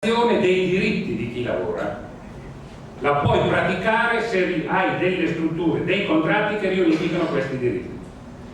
dei diritti di chi lavora la puoi praticare se hai delle strutture, dei contratti che riunificano questi diritti.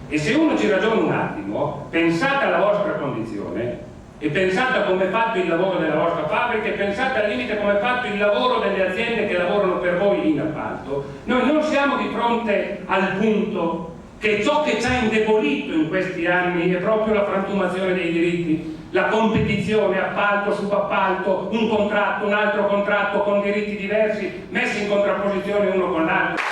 E se uno ci ragiona un attimo, pensate alla vostra condizione e pensate a come è fatto il lavoro della vostra fabbrica e pensate al limite come è fatto il lavoro delle aziende che lavorano per voi in appalto. Noi non siamo di fronte al punto che ciò che ci ha indebolito in questi anni è proprio la frantumazione dei diritti, la competizione, appalto, subappalto, un contratto, un altro contratto con diritti diversi messi in contrapposizione uno con l'altro.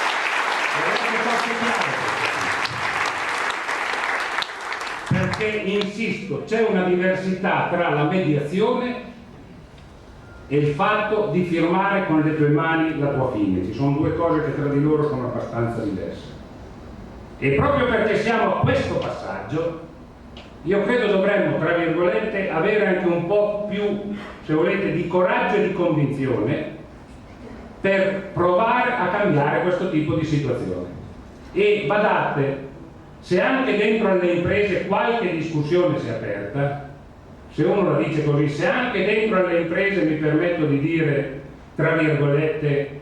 Perché, insisto, c'è una diversità tra la mediazione e il fatto di firmare con le tue mani la tua fine. Ci sono due cose che tra di loro sono abbastanza diverse. E proprio perché siamo a questo passaggio, io credo dovremmo, tra virgolette, avere anche un po' più, se volete, di coraggio e di convinzione per provare a cambiare questo tipo di situazione. E badate, se anche dentro alle imprese qualche discussione si è aperta, se uno la dice così, se anche dentro alle imprese mi permetto di dire, tra virgolette,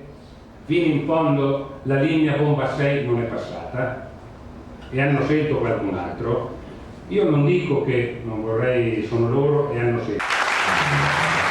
fino in fondo la linea bomba 6 non è passata e hanno scelto qualcun altro, io non dico che non vorrei, sono loro e hanno scelto.